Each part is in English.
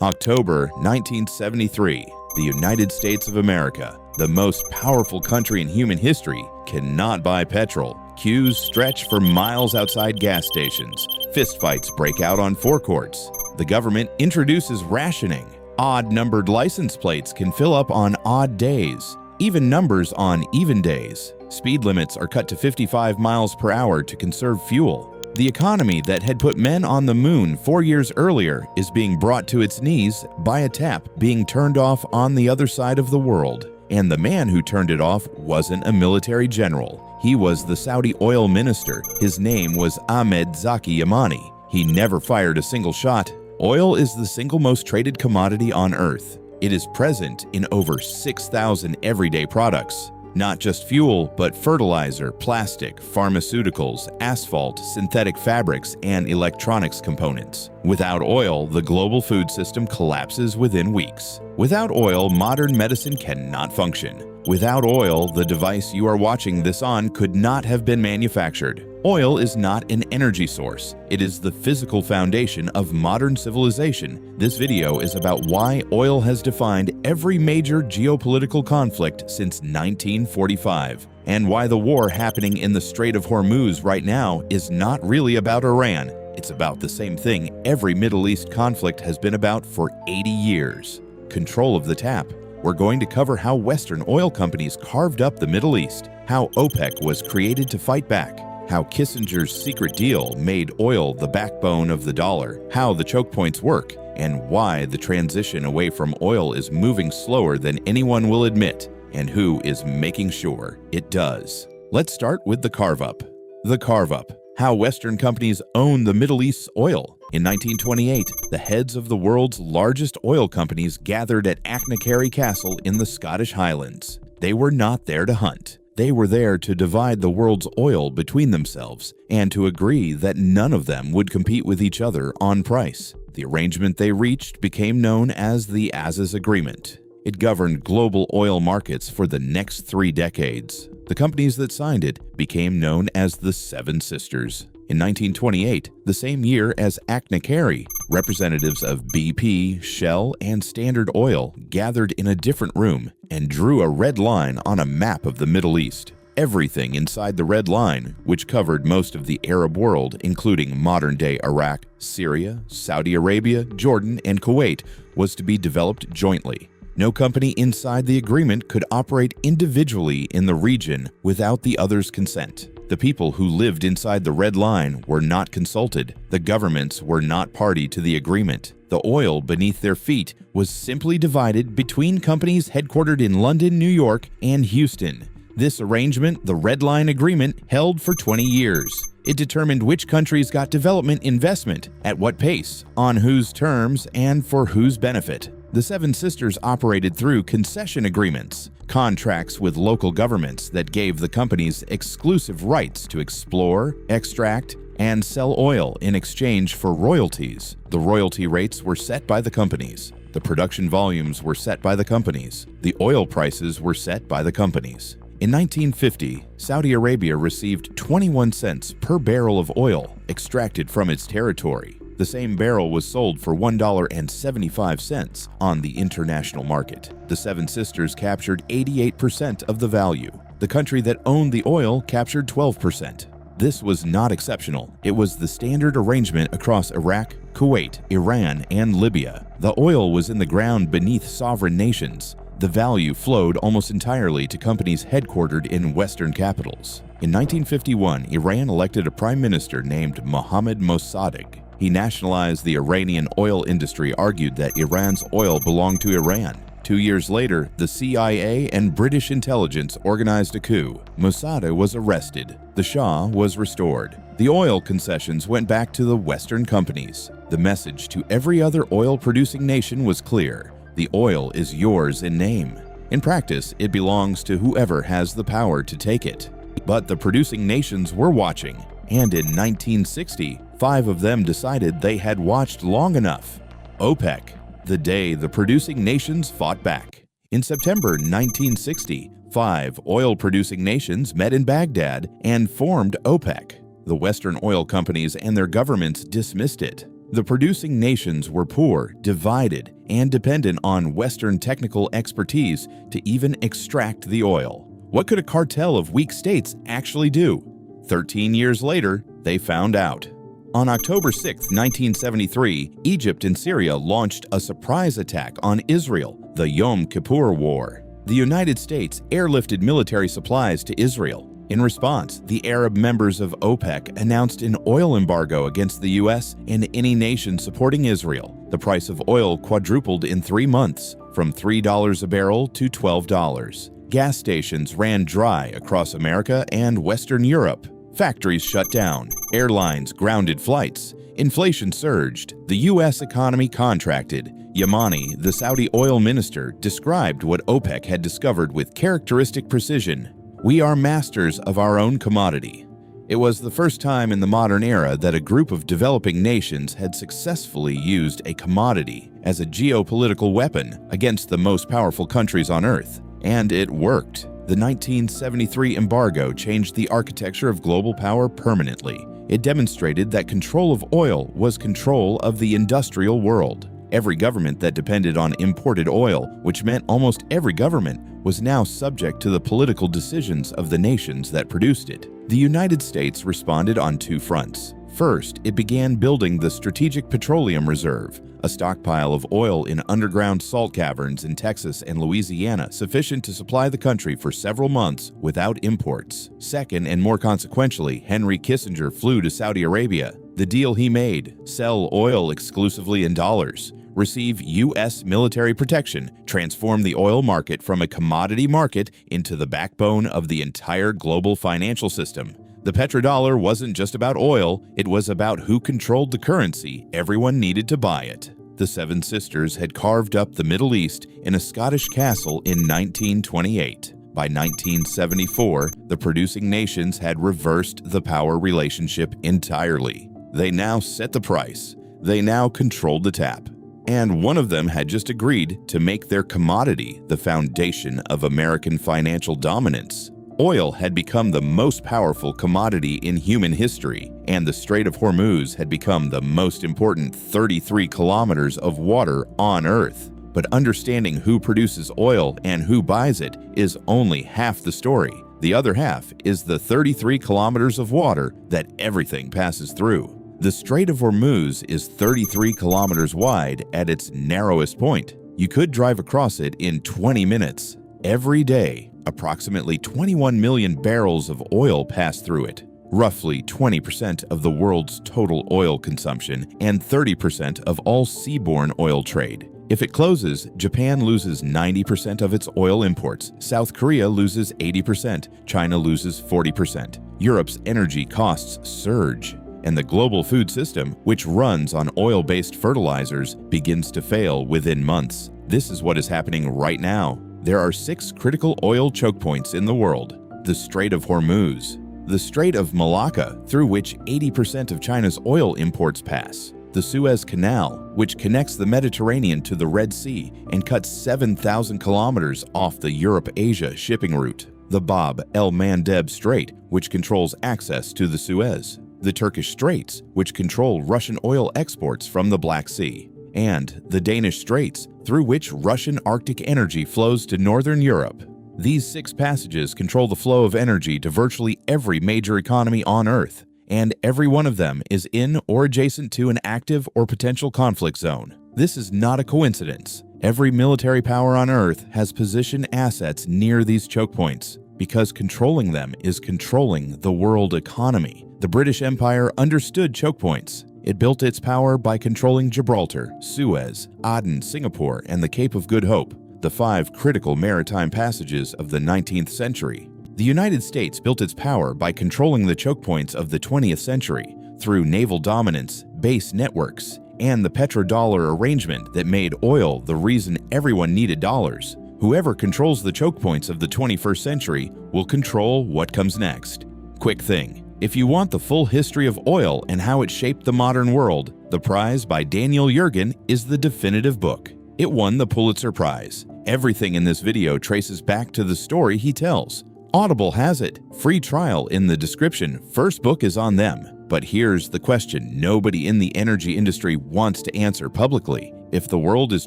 October 1973, the United States of America, the most powerful country in human history, cannot buy petrol. Queues stretch for miles outside gas stations. Fistfights break out on forecourts. The government introduces rationing. Odd-numbered license plates can fill up on odd days. Even numbers on even days. Speed limits are cut to 55 miles per hour to conserve fuel. The economy that had put men on the moon 4 years earlier is being brought to its knees by a tap being turned off on the other side of the world. And the man who turned it off wasn't a military general. He was the Saudi oil minister. His name was Ahmed Zaki Yamani. He never fired a single shot. Oil is the single most traded commodity on Earth. It is present in over 6,000 everyday products. Not just fuel, but fertilizer, plastic, pharmaceuticals, asphalt, synthetic fabrics, and electronics components. Without oil, the global food system collapses within weeks. Without oil, modern medicine cannot function. Without oil, the device you are watching this on could not have been manufactured. Oil is not an energy source. It is the physical foundation of modern civilization. This video is about why oil has defined every major geopolitical conflict since 1945, and why the war happening in the Strait of Hormuz right now is not really about Iran. It's about the same thing every Middle East conflict has been about for 80 years: control of the tap. We're going to cover how Western oil companies carved up the Middle East, how OPEC was created to fight back, how Kissinger's secret deal made oil the backbone of the dollar, how the chokepoints work, and why the transition away from oil is moving slower than anyone will admit, and who is making sure it does. Let's start with the carve-up. The carve-up. How Western companies own the Middle East's oil. In 1928, the heads of the world's largest oil companies gathered at Achnacarry Castle in the Scottish Highlands. They were not there to hunt. They were there to divide the world's oil between themselves and to agree that none of them would compete with each other on price. The arrangement they reached became known as the Aziz Agreement. It governed global oil markets for the next 3 decades. The companies that signed it became known as the Seven Sisters. In 1928, the same year as Achnacarry, representatives of BP, Shell, and Standard Oil gathered in a different room and drew a red line on a map of the Middle East. Everything inside the red line, which covered most of the Arab world, including modern-day Iraq, Syria, Saudi Arabia, Jordan, and Kuwait, was to be developed jointly. No company inside the agreement could operate individually in the region without the other's consent. The people who lived inside the red line were not consulted. The governments were not party to the agreement. The oil beneath their feet was simply divided between companies headquartered in London, New York, and Houston. This arrangement, the Red Line Agreement, held for 20 years. It determined which countries got development investment, at what pace, on whose terms, and for whose benefit. The Seven Sisters operated through concession agreements, contracts with local governments that gave the companies exclusive rights to explore, extract, and sell oil in exchange for royalties. The royalty rates were set by the companies. The production volumes were set by the companies. The oil prices were set by the companies. In 1950, Saudi Arabia received 21 cents per barrel of oil extracted from its territory. The same barrel was sold for $1.75 on the international market. The Seven Sisters captured 88% of the value. The country that owned the oil captured 12%. This was not exceptional. It was the standard arrangement across Iraq, Kuwait, Iran, and Libya. The oil was in the ground beneath sovereign nations. The value flowed almost entirely to companies headquartered in Western capitals. In 1951, Iran elected a prime minister named Mohammad Mossadegh. He nationalized the Iranian oil industry, argued that Iran's oil belonged to Iran. 2 years later, the CIA and British intelligence organized a coup. Mossadegh was arrested. The Shah was restored. The oil concessions went back to the Western companies. The message to every other oil-producing nation was clear. The oil is yours in name. In practice, it belongs to whoever has the power to take it. But the producing nations were watching, and in 1960, 5 of them decided they had watched long enough. OPEC, the day the producing nations fought back. In September 1960, 5 oil-producing nations met in Baghdad and formed OPEC. The Western oil companies and their governments dismissed it. The producing nations were poor, divided, and dependent on Western technical expertise to even extract the oil. What could a cartel of weak states actually do? 13 years later, they found out. On October 6, 1973, Egypt and Syria launched a surprise attack on Israel, the Yom Kippur War. The United States airlifted military supplies to Israel. In response, the Arab members of OPEC announced an oil embargo against the U.S. and any nation supporting Israel. The price of oil quadrupled in 3 months, from $3 a barrel to $12. Gas stations ran dry across America and Western Europe. Factories shut down. Airlines grounded flights. Inflation surged. The U.S. economy contracted. Yamani, the Saudi oil minister, described what OPEC had discovered with characteristic precision. "We are masters of our own commodity." It was the first time in the modern era that a group of developing nations had successfully used a commodity as a geopolitical weapon against the most powerful countries on Earth. And it worked. The 1973 embargo changed the architecture of global power permanently. It demonstrated that control of oil was control of the industrial world. Every government that depended on imported oil, which meant almost every government, was now subject to the political decisions of the nations that produced it. The United States responded on 2 fronts. First, it began building the Strategic Petroleum Reserve, a stockpile of oil in underground salt caverns in Texas and Louisiana sufficient to supply the country for several months without imports. Second, and more consequentially, Henry Kissinger flew to Saudi Arabia. The deal he made: sell oil exclusively in dollars, receive U.S. military protection, transform the oil market from a commodity market into the backbone of the entire global financial system. The petrodollar wasn't just about oil, it was about who controlled the currency. Everyone needed to buy it. The Seven Sisters had carved up the Middle East in a Scottish castle in 1928. By 1974, the producing nations had reversed the power relationship entirely. They now set the price. They now controlled the tap. And one of them had just agreed to make their commodity the foundation of American financial dominance. Oil had become the most powerful commodity in human history, and the Strait of Hormuz had become the most important 33 kilometers of water on Earth. But understanding who produces oil and who buys it is only half the story. The other half is the 33 kilometers of water that everything passes through. The Strait of Hormuz is 33 kilometers wide at its narrowest point. You could drive across it in 20 minutes. Every day, approximately 21 million barrels of oil pass through it, roughly 20% of the world's total oil consumption and 30% of all seaborne oil trade. If it closes, Japan loses 90% of its oil imports, South Korea loses 80%, China loses 40%. Europe's energy costs surge, and the global food system, which runs on oil-based fertilizers, begins to fail within months. This is what is happening right now. There are 6 critical oil choke points in the world: the Strait of Hormuz, the Strait of Malacca, through which 80% of China's oil imports pass, the Suez Canal, which connects the Mediterranean to the Red Sea and cuts 7,000 kilometers off the Europe-Asia shipping route, the Bab el-Mandeb Strait, which controls access to the Suez, the Turkish Straits, which control Russian oil exports from the Black Sea, and the Danish Straits, through which Russian Arctic energy flows to northern Europe. These 6 passages control the flow of energy to virtually every major economy on Earth, and every one of them is in or adjacent to an active or potential conflict zone. This is not a coincidence. Every military power on Earth has positioned assets near these choke points, because controlling them is controlling the world economy. The British Empire understood choke points. It built its power by controlling Gibraltar, Suez, Aden, Singapore, and the Cape of Good Hope, the 5 critical maritime passages of the 19th century. The United States built its power by controlling the choke points of the 20th century through naval dominance, base networks, and the petrodollar arrangement that made oil the reason everyone needed dollars. Whoever controls the choke points of the 21st century will control what comes next. Quick thing. If you want the full history of oil and how it shaped the modern world, The Prize by Daniel Yergin is the definitive book. It won the Pulitzer Prize. Everything in this video traces back to the story he tells. Audible has it. Free trial in the description. First book is on them. But here's the question nobody in the energy industry wants to answer publicly. If the world is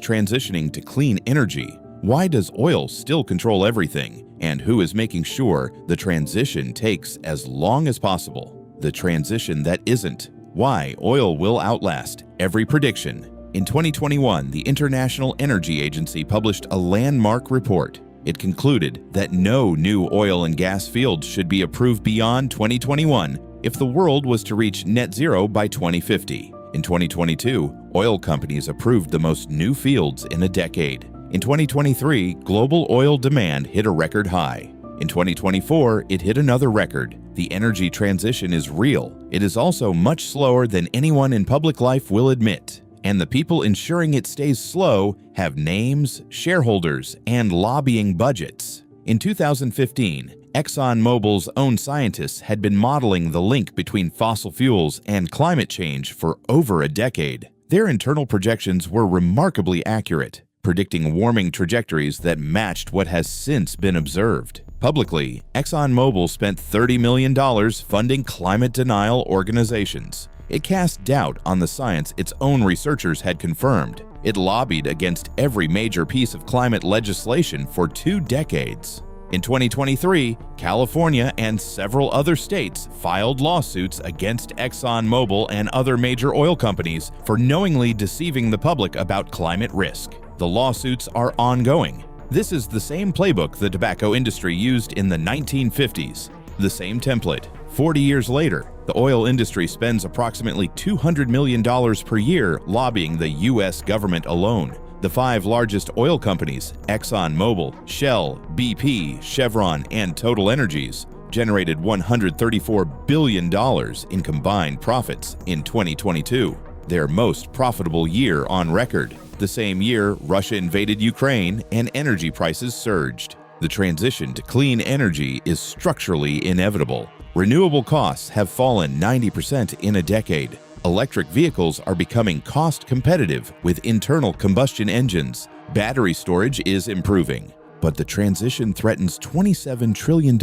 transitioning to clean energy, why does oil still control everything? And who is making sure the transition takes as long as possible? The transition that isn't. Why oil will outlast every prediction. In 2021, the International Energy Agency published a landmark report. It concluded that no new oil and gas fields should be approved beyond 2021 if the world was to reach net zero by 2050. In 2022, oil companies approved the most new fields in a decade. In 2023, global oil demand hit a record high. In 2024, it hit another record. The energy transition is real. It is also much slower than anyone in public life will admit. And the people ensuring it stays slow have names, shareholders, and lobbying budgets. In 2015, ExxonMobil's own scientists had been modeling the link between fossil fuels and climate change for over a decade. Their internal projections were remarkably accurate, predicting warming trajectories that matched what has since been observed. Publicly, ExxonMobil spent $30 million funding climate denial organizations. It cast doubt on the science its own researchers had confirmed. It lobbied against every major piece of climate legislation for 2 decades. In 2023, California and several other states filed lawsuits against ExxonMobil and other major oil companies for knowingly deceiving the public about climate risk. The lawsuits are ongoing. This is the same playbook the tobacco industry used in the 1950s. The same template. 40 years later, the oil industry spends approximately $200 million per year lobbying the U.S. government alone. The 5 largest oil companies, ExxonMobil, Shell, BP, Chevron, and Total Energies, generated $134 billion in combined profits in 2022, their most profitable year on record. The same year, Russia invaded Ukraine and energy prices surged. The transition to clean energy is structurally inevitable. Renewable costs have fallen 90% in a decade. Electric vehicles are becoming cost competitive with internal combustion engines. Battery storage is improving. But the transition threatens $27 trillion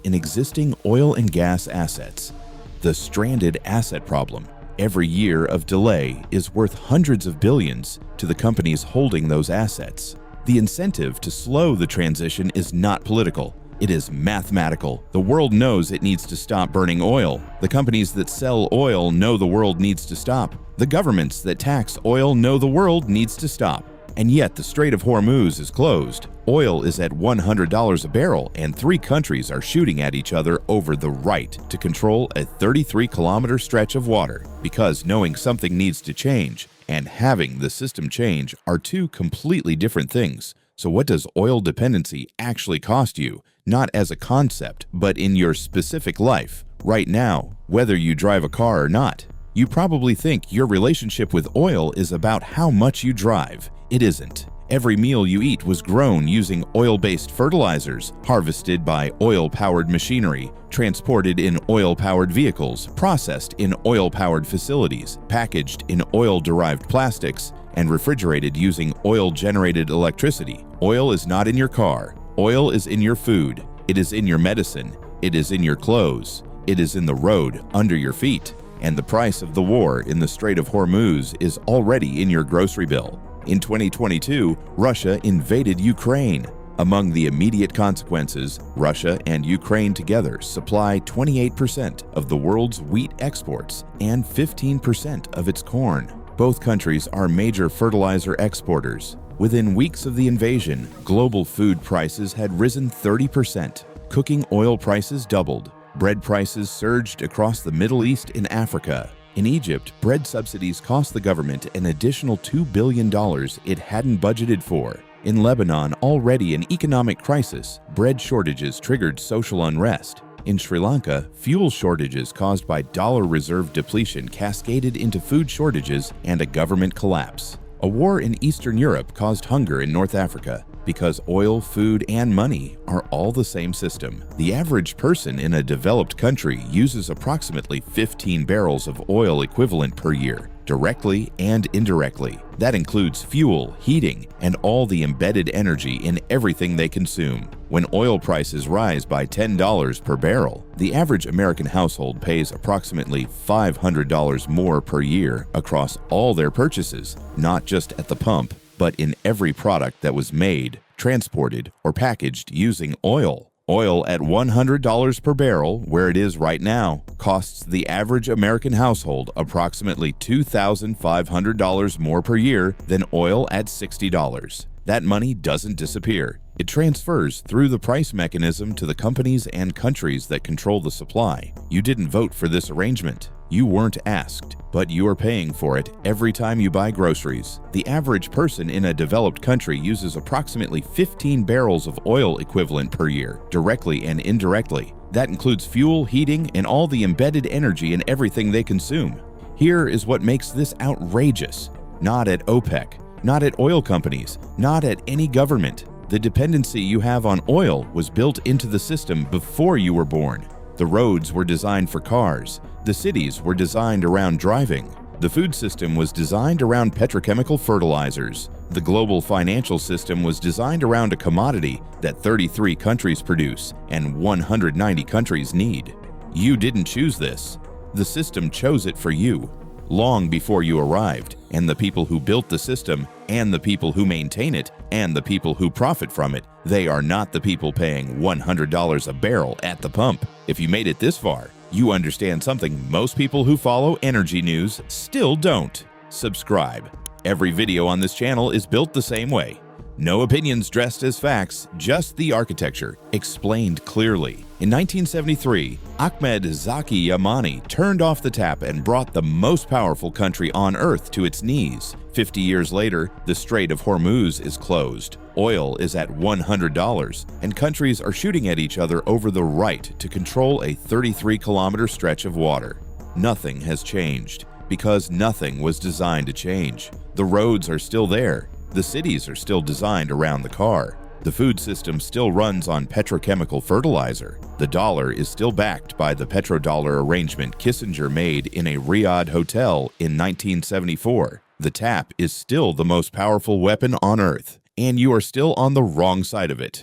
in existing oil and gas assets. The stranded asset problem. Every year of delay is worth hundreds of billions to the companies holding those assets. The incentive to slow the transition is not political. It is mathematical. The world knows it needs to stop burning oil. The companies that sell oil know the world needs to stop. The governments that tax oil know the world needs to stop. And yet the Strait of Hormuz is closed. Oil is at $100 a barrel, and 3 countries are shooting at each other over the right to control a 33-kilometer stretch of water, because knowing something needs to change and having the system change are 2 completely different things. So what does oil dependency actually cost you? Not as a concept, but in your specific life, right now, whether you drive a car or not. You probably think your relationship with oil is about how much you drive. It isn't. Every meal you eat was grown using oil-based fertilizers, harvested by oil-powered machinery, transported in oil-powered vehicles, processed in oil-powered facilities, packaged in oil-derived plastics, and refrigerated using oil-generated electricity. Oil is not in your car. Oil is in your food. It is in your medicine. It is in your clothes. It is in the road under your feet. And the price of the war in the Strait of Hormuz is already in your grocery bill. In 2022, Russia invaded Ukraine. Among the immediate consequences, Russia and Ukraine together supply 28% of the world's wheat exports and 15% of its corn. Both countries are major fertilizer exporters. Within weeks of the invasion, global food prices had risen 30%. Cooking oil prices doubled. Bread prices surged across the Middle East and Africa. In Egypt, bread subsidies cost the government an additional $2 billion it hadn't budgeted for. In Lebanon, already an economic crisis, bread shortages triggered social unrest. In Sri Lanka, fuel shortages caused by dollar reserve depletion cascaded into food shortages and a government collapse. A war in Eastern Europe caused hunger in North Africa. Because oil, food, and money are all the same system. The average person in a developed country uses approximately 15 barrels of oil equivalent per year. directly and indirectly. That includes fuel, heating, and all the embedded energy in everything they consume. When oil prices rise by $10 per barrel, the average American household pays approximately $500 more per year across all their purchases, not just at the pump, but in every product that was made, transported, or packaged using oil. Oil at $100 per barrel, where it is right now, costs the average American household approximately $2,500 more per year than oil at $60. That money doesn't disappear. It transfers through the price mechanism to the companies and countries that control the supply. You didn't vote for this arrangement. You weren't asked, but you are paying for it every time you buy groceries. The average person in a developed country uses approximately 15 barrels of oil equivalent per year, directly and indirectly. That includes fuel, heating, and all the embedded energy in everything they consume. Here is what makes this outrageous. Not at OPEC, not at oil companies, not at any government. The dependency you have on oil was built into the system before you were born. The roads were designed for cars. The cities were designed around driving. The food system was designed around petrochemical fertilizers. The global financial system was designed around a commodity that 33 countries produce and 190 countries need. You didn't choose this. The system chose it for you, long before you arrived, and the people who built the system, and the people who maintain it, and the people who profit from it, they are not the people paying $100 a barrel at the pump. If you made it this far, you understand something most people who follow energy news still don't. Subscribe. Every video on this channel is built the same way. No opinions dressed as facts, just the architecture, explained clearly. In 1973, Ahmed Zaki Yamani turned off the tap and brought the most powerful country on Earth to its knees. 50 years later, the Strait of Hormuz is closed. Oil is at $100, and countries are shooting at each other over the right to control a 33-kilometer stretch of water. Nothing has changed, because nothing was designed to change. The roads are still there. The cities are still designed around the car. The food system still runs on petrochemical fertilizer. The dollar is still backed by the petrodollar arrangement Kissinger made in a Riyadh hotel in 1974. The tap is still the most powerful weapon on Earth, and you are still on the wrong side of it.